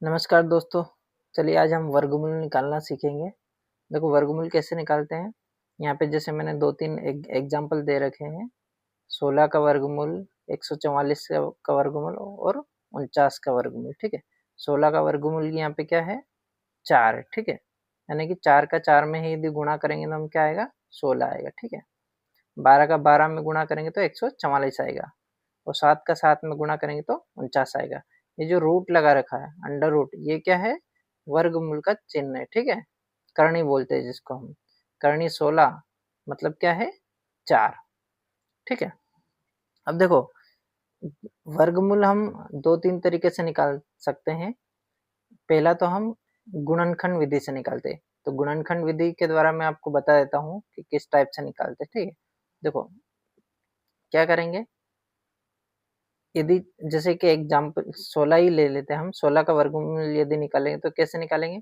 नमस्कार दोस्तों। चलिए आज हम वर्गमूल निकालना सीखेंगे। देखो वर्गमूल कैसे निकालते हैं। यहाँ पे जैसे मैंने 2-3 एग्जाम्पल दे रखे हैं। 16 का वर्गमूल, 144 का वर्गमूल और 49 का वर्गमूल। ठीक है, 16 का वर्गमूल यहाँ पे क्या है, 4 है। ठीक है, यानी कि 4 का 4 में ही यदि गुणा करेंगे तो हम क्या आएगा, 16 आएगा। ठीक है, 12 का 12 में गुणा करेंगे तो 144 आएगा और 7 का 7 में गुणा करेंगे तो 49 आएगा। ये जो रूट लगा रखा है, अंडर रूट, ये क्या है, वर्गमूल का चिन्ह है। ठीक है, करनी बोलते हैं जिसको हम। करनी 16 मतलब क्या है, 4। ठीक है, अब देखो वर्गमूल हम 2-3 तरीके से निकाल सकते हैं। पहला तो हम गुणनखंड विधि से निकालते हैं। तो गुणनखंड विधि के द्वारा मैं आपको बता देता हूँ कि किस टाइप से निकालते हैं। ठीक है, देखो क्या करेंगे, यदि जैसे कि एग्जाम्पल 16 ही ले लेते हैं हम। 16 का वर्गमूल यदि निकालेंगे तो कैसे निकालेंगे,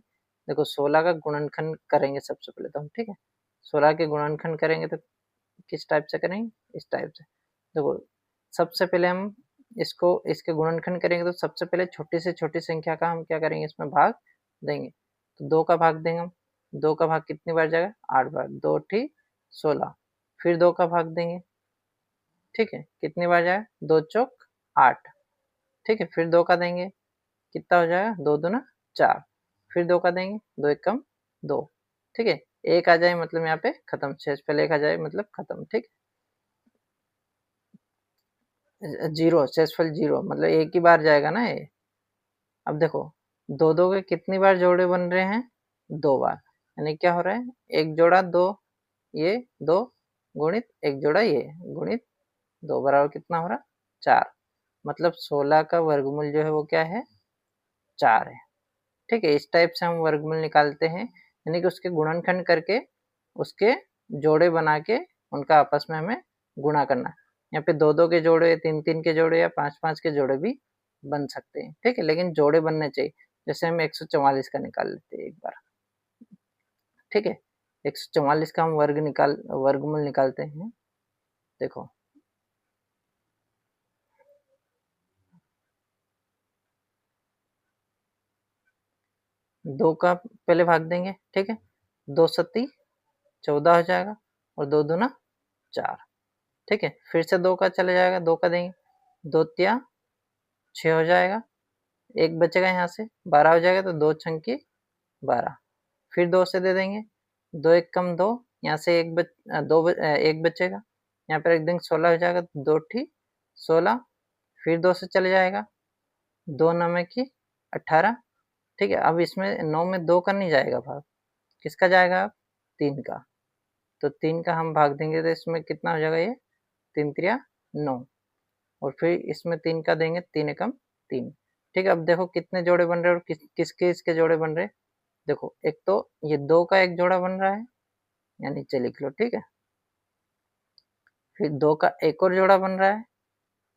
देखो 16 का गुणनखंड करेंगे सबसे पहले तो हम। ठीक है, 16 के गुणनखंड करेंगे तो किस टाइप से करेंगे, इस टाइप से। देखो सबसे पहले हम इसको, इसके गुणनखंड करेंगे तो सबसे पहले छोटी से छोटी संख्या का हम क्या करेंगे, इसमें भाग देंगे। तो 2 का भाग देंगे हम। 2 का भाग कितनी बार जाएगा, 8 बार। 2 ठी 16। फिर 2 का भाग देंगे। ठीक है, कितनी बार जाएगा, 2 चौक 8। ठीक है, फिर 2 का देंगे, कितना हो जाएगा, 2 दूना 4। फिर 2 का देंगे, 2 एकम 2। ठीक है, 1 आ जाए मतलब यहाँ पे खत्म, शेष पहले 1 आ जाए मतलब खत्म। ठीक, जीरो, शेषफल जीरो मतलब एक ही बार जाएगा ना ये। अब देखो 2 2 के कितनी बार जोड़े बन रहे हैं, 2 बार। यानी क्या हो रहा है, एक जोड़ा 2, ये 2 गुणित एक जोड़ा ये गुणित 2 बराबर कितना हो रहा, 4। मतलब 16 का वर्गमूल जो है वो क्या है, 4 है। ठीक है, इस टाइप से हम वर्गमूल निकालते हैं, यानी कि उसके गुणनखंड करके उसके जोड़े बना के उनका आपस में हमें गुणा करना है। यहाँ पे 2 2 के जोड़े, 3 3 के जोड़े या 5 5 के जोड़े भी बन सकते हैं। ठीक है, लेकिन जोड़े बनने चाहिए। जैसे हम 144 का निकाल लेते हैं एक बार। ठीक है, 144 का हम वर्गमूल निकालते हैं। देखो 2 का पहले भाग देंगे। ठीक है, 2 सत्ती 14 हो जाएगा और 2 दूना 4। ठीक है, फिर से 2 का चले जाएगा, 2 का देंगे, 2 तिया 6 हो जाएगा। एक बचेगा यहाँ से, 12 हो जाएगा। तो 2 छंकी 12। फिर 2 से दे देंगे, 2 एक कम 2, यहाँ से एक बचेगा, यहाँ पर एक दिन 16 हो जाएगा। 2 ठी 16। फिर 2 से चले जाएगा, 2 नौ की 18। ठीक है, अब इसमें 9 में 2 का नहीं जाएगा भाग, किसका जाएगा, 3 का। तो 3 का हम भाग देंगे तो इसमें कितना हो जाएगा, ये 3 त्रिया 9। और फिर इसमें 3 का देंगे, 3 एकम 3। ठीक है, अब देखो कितने जोड़े बन रहे हैं और किसके इसके जोड़े बन रहे हैं। देखो एक तो ये 2 का एक जोड़ा बन रहा है, या नीचे लिख लो। ठीक है, फिर 2 का एक और जोड़ा बन रहा है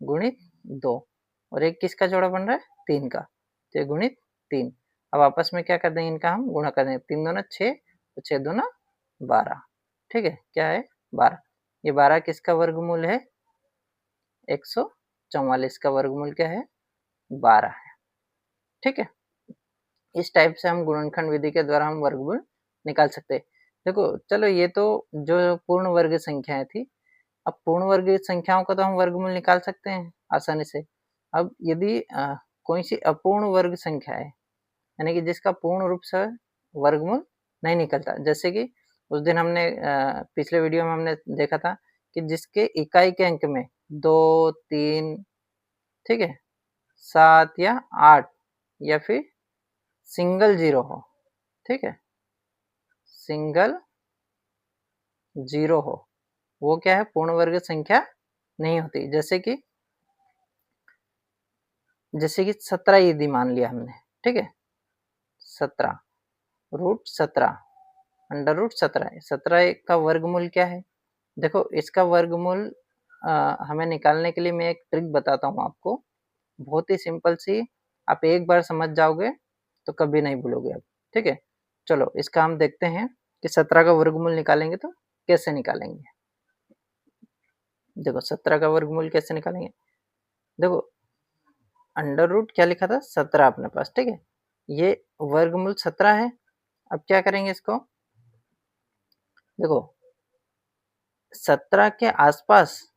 गुणित 2, और एक किसका जोड़ा बन रहा है, 3 का, तो ये गुणित 3। अब आपस में क्या कर देंगे, इनका हम गुणा कर देंगे। 3 दूना 6, तो 6 दूना 12। ठीक है, क्या है, 12। ये 12 किसका वर्गमूल है, 144 का वर्गमूल क्या है, 12 है। ठीक है, इस टाइप से हम गुणनखंड विधि के द्वारा हम वर्गमूल निकाल सकते हैं। देखो चलो, ये तो जो पूर्ण वर्ग संख्याएं थी। अब पूर्ण वर्ग संख्याओं का तो हम वर्गमूल निकाल सकते हैं आसानी से। अब यदि कोई सी अपूर्ण वर्ग संख्या है, यानी कि जिसका पूर्ण रूप से वर्गमूल नहीं निकलता, जैसे कि उस दिन हमने पिछले वीडियो में हमने देखा था कि जिसके इकाई के अंक में 2 3, ठीक है, 7 या 8 या फिर सिंगल जीरो हो। ठीक है, सिंगल जीरो हो, वो क्या है, पूर्ण वर्ग संख्या नहीं होती। जैसे कि 17 यदि मान लिया हमने। ठीक है, 17 रूट 17 अंडर रूट 17 17 का वर्गमूल क्या है। देखो इसका वर्गमूल हमें निकालने के लिए मैं एक ट्रिक बताता हूँ आपको, बहुत ही सिंपल सी। आप एक बार समझ जाओगे तो कभी नहीं भूलोगे आप। ठीक है, चलो इसका हम देखते हैं कि 17 का वर्गमूल निकालेंगे तो कैसे निकालेंगे। देखो 17 का वर्गमूल कैसे निकालेंगे। देखो अंडर रूट क्या लिखा था, 17 अपने पास। ठीक है, ये वर्गमूल 17 है। अब क्या करेंगे इसको, देखो 17 के आसपास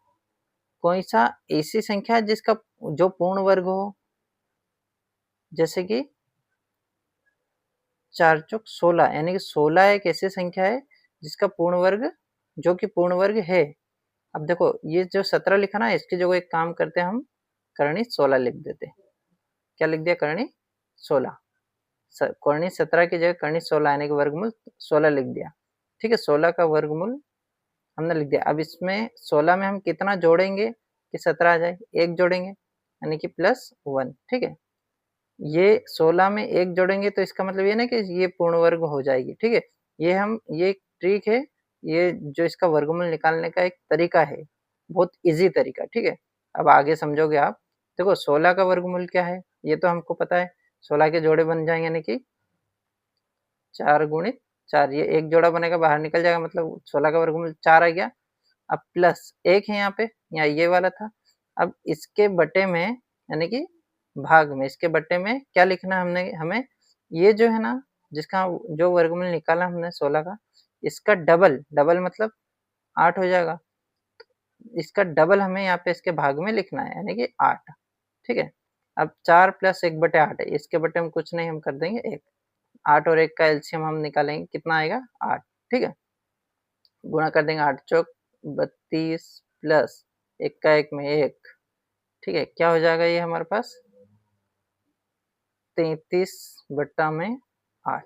कोई सा ऐसी संख्या है जिसका जो पूर्ण वर्ग हो, जैसे कि 4 चौक 16, यानी कि 16 एक ऐसी संख्या है जिसका पूर्ण वर्ग, जो कि पूर्ण वर्ग है। अब देखो ये जो 17 लिखा ना, इसकी जगह एक काम करते हैं हम, करणी 16 लिख देते हैं। क्या लिख दिया, करणी 16। करणी 17 की जगह करणी 16 यानी कि वर्गमूल 16 लिख दिया। ठीक है, 16 का वर्गमूल हमने लिख दिया। अब इसमें 16 में हम कितना जोड़ेंगे कि 17 आ जाए, 1 जोड़ेंगे यानी कि +1। ठीक है, ये 16 में 1 जोड़ेंगे तो इसका मतलब ये ना कि ये पूर्ण वर्ग हो जाएगी। ठीक है, ये एक ट्रिक है, ये जो इसका वर्गमूल निकालने का एक तरीका है, बहुत इजी तरीका। ठीक है, अब आगे समझोगे आप। देखो 16 का वर्गमूल क्या है, ये तो हमको पता है। 16 के जोड़े बन जाएंगे यानी कि 4 गुणित 4, ये एक जोड़ा बनेगा बाहर निकल जाएगा, मतलब 16 का वर्गमूल 4 आ गया। अब +1 है यहाँ पे, यहाँ ये वाला था। अब इसके बटे में यानी कि भाग में, इसके बटे में क्या लिखना है हमें, ये जो है ना, जिसका जो वर्गमूल निकाला हमने 16 का, इसका डबल, डबल मतलब 8 हो जाएगा। इसका डबल हमें यहाँ पे इसके भाग में लिखना है यानी कि 8। ठीक है, अब 4 + 1/8 है, इसके बटे में कुछ नहीं, हम कर देंगे 1। 8 और 1 का एलसीएम हम निकालेंगे, कितना आएगा 8। ठीक है, गुणा कर देंगे, 8 चौक 32 प्लस 1 का 1 में 1। ठीक है, क्या हो जाएगा ये हमारे पास 33/8।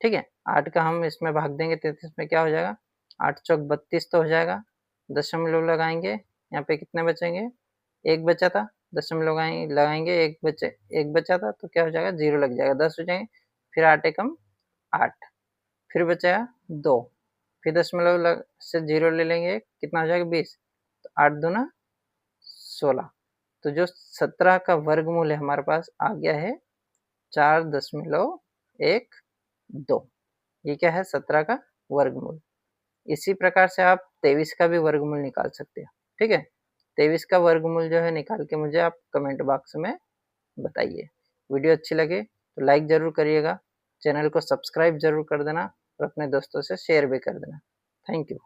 ठीक है, 8 का हम इसमें भाग देंगे 33 में, क्या हो जाएगा 8 चौक 32 तो हो जाएगा। दशमलव लगाएंगे, यहाँ पे कितने बचेंगे, 1 बचा था, दशमलव लगाएंगे 1 बचा था तो क्या हो जाएगा 0 लग जाएगा, 10 हो जाएंगे। फिर 8 एकम 8, फिर बचेगा 2, फिर दशमलव से 0 ले लेंगे, कितना हो जाएगा 20, तो 8 दूना 16। तो जो 17 का वर्गमूल है हमारे पास आ गया है 4.12। ये क्या है 17 का वर्गमूल। इसी प्रकार से आप 23 का भी वर्गमूल निकाल सकते हो। ठीक है, 23 का वर्गमूल जो है निकाल के मुझे आप कमेंट बॉक्स में बताइए। वीडियो अच्छी लगे तो लाइक ज़रूर करिएगा, चैनल को सब्सक्राइब ज़रूर कर देना और अपने दोस्तों से शेयर भी कर देना। Thank you.